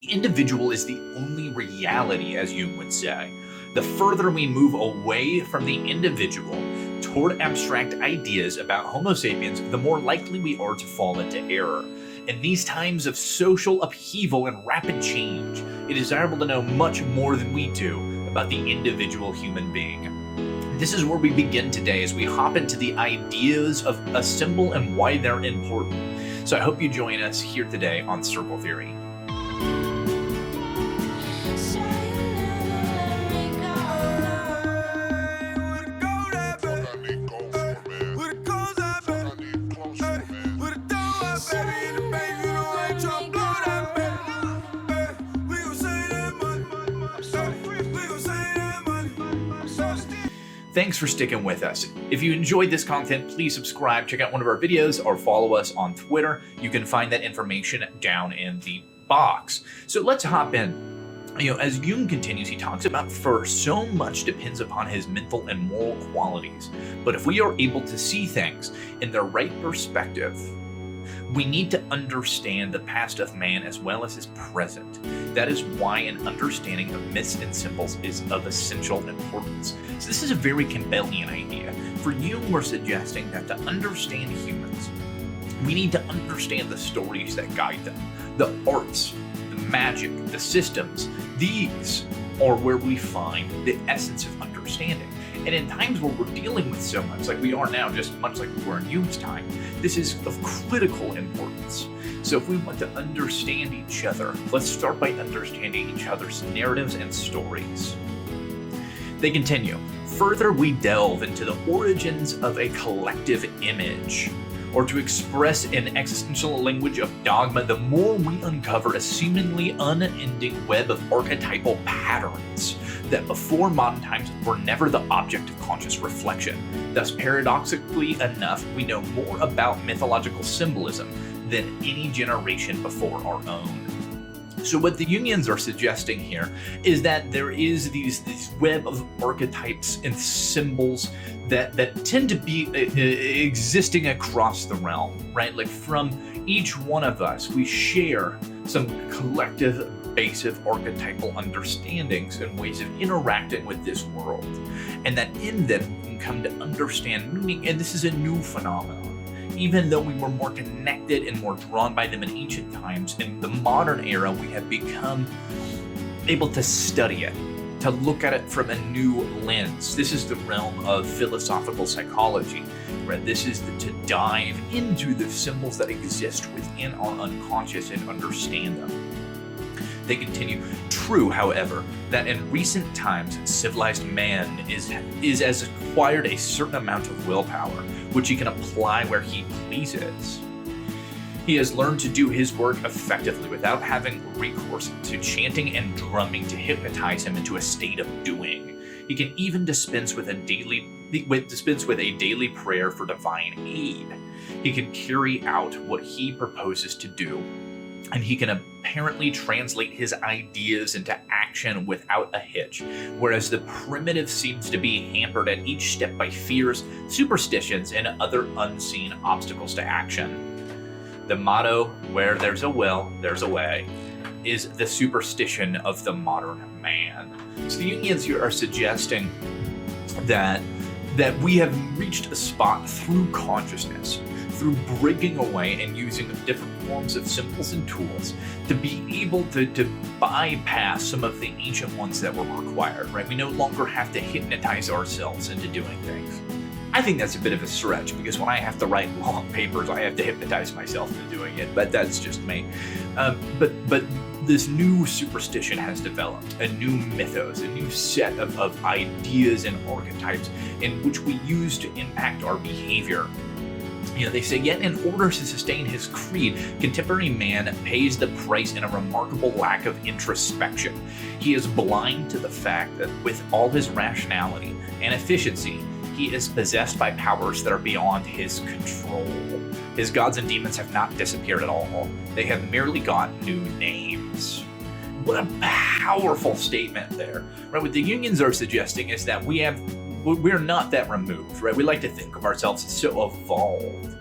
The individual is the only reality, as Jung would say. The further we move away from the individual toward abstract ideas about Homo sapiens, the more likely we are to fall into error. In these times of social upheaval and rapid change, it is desirable to know much more than we do about the individual human being. This is where we begin today as we hop into the ideas of a symbol and why they're important. So I hope you join us here today on Circle Theory. Thanks for sticking with us. If you enjoyed this content, please subscribe, check out one of our videos, or follow us on Twitter. You can find that information down in the box. So let's hop in. As Jung continues, he talks about first, so much depends upon his mental and moral qualities. But if we are able to see things in their right perspective, we need to understand the past of man as well as his present. That is why an understanding of myths and symbols is of essential importance. So this is a very Campbellian idea. For Jung, we're suggesting that to understand humans, we need to understand the stories that guide them, the arts, the magic, the systems. These are where we find the essence of understanding. And in times where we're dealing with so much, like we are now, just much like we were in Jung's time, this is of critical importance. So if we want to understand each other, let's start by understanding each other's narratives and stories. They continue. Further, we delve into the origins of a collective image. Or to express in existential language of dogma, the more we uncover a seemingly unending web of archetypal patterns that before modern times were never the object of conscious reflection. Thus, paradoxically enough, we know more about mythological symbolism than any generation before our own. So what the Jungians are suggesting here is that there is these web of archetypes and symbols that tend to be existing across the realm, right? Like from each one of us, we share some collective base of archetypal understandings and ways of interacting with this world. And that in them we can come to understand meaning, and this is a new phenomenon. Even though we were more connected and more drawn by them in ancient times, in the modern era we have become able to study it, to look at it from a new lens. This is the realm of philosophical psychology, right? This is to dive into the symbols that exist within our unconscious and understand them. They continue. True, however, that in recent times, civilized man has acquired a certain amount of willpower, which he can apply where he pleases. He has learned to do his work effectively without having recourse to chanting and drumming to hypnotize him into a state of doing. He can even dispense with a daily prayer for divine aid. He can carry out what he proposes to do, and he can apparently translate his ideas into action without a hitch, whereas the primitive seems to be hampered at each step by fears, superstitions, and other unseen obstacles to action. The motto, where there's a will, there's a way, is the superstition of the modern man. So the Jungians here are suggesting that we have reached a spot through consciousness, through breaking away and using different forms of symbols and tools to be able to bypass some of the ancient ones that were required, right? We no longer have to hypnotize ourselves into doing things. I think that's a bit of a stretch because when I have to write long papers, I have to hypnotize myself into doing it, but that's just me. But this new superstition has developed, a new mythos, a new set of ideas and archetypes in which we use to impact our behavior. They say, yet in order to sustain his creed, contemporary man pays the price in a remarkable lack of introspection. He is blind to the fact that with all his rationality and efficiency, he is possessed by powers that are beyond his control. His gods and demons have not disappeared at all. They have merely got new names. What a powerful statement there. Right? What the Jungians are suggesting is that we're not that removed, right? We like to think of ourselves as so evolved.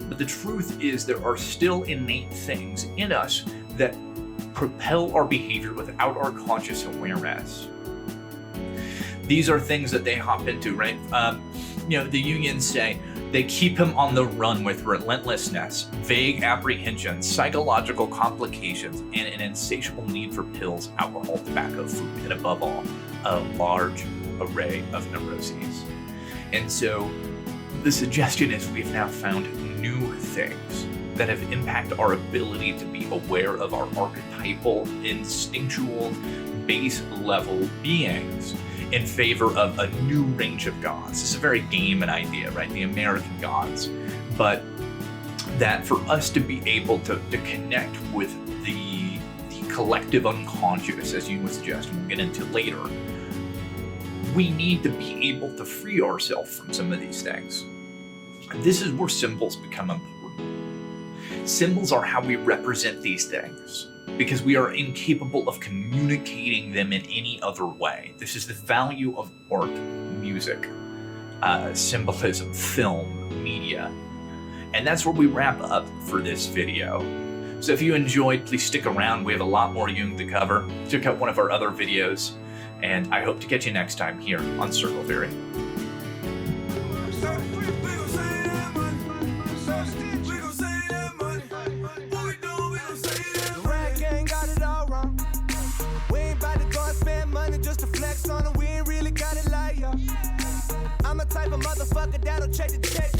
But the truth is there are still innate things in us that propel our behavior without our conscious awareness. These are things that they hop into, right? The Jungians say they keep him on the run with relentlessness, vague apprehensions, psychological complications, and an insatiable need for pills, alcohol, tobacco, food, and above all, a large array of neuroses. And so the suggestion is we've now found new things that have impacted our ability to be aware of our archetypal, instinctual, base level beings in favor of a new range of gods. This is a very Gaiman idea, right? The American gods. But that for us to be able to connect with the collective unconscious, as you would suggest, and we'll get into later, we need to be able to free ourselves from some of these things. This is where symbols become important. Symbols are how we represent these things, because we are incapable of communicating them in any other way. This is the value of art, music, symbolism, film, media. And that's where we wrap up for this video. So if you enjoyed, please stick around. We have a lot more Jung to cover. Check out one of our other videos, and I hope to catch you next time here on Circle Theory. Just to flex on them, we ain't really got it like ya. I'm the type of motherfucker that'll check the check.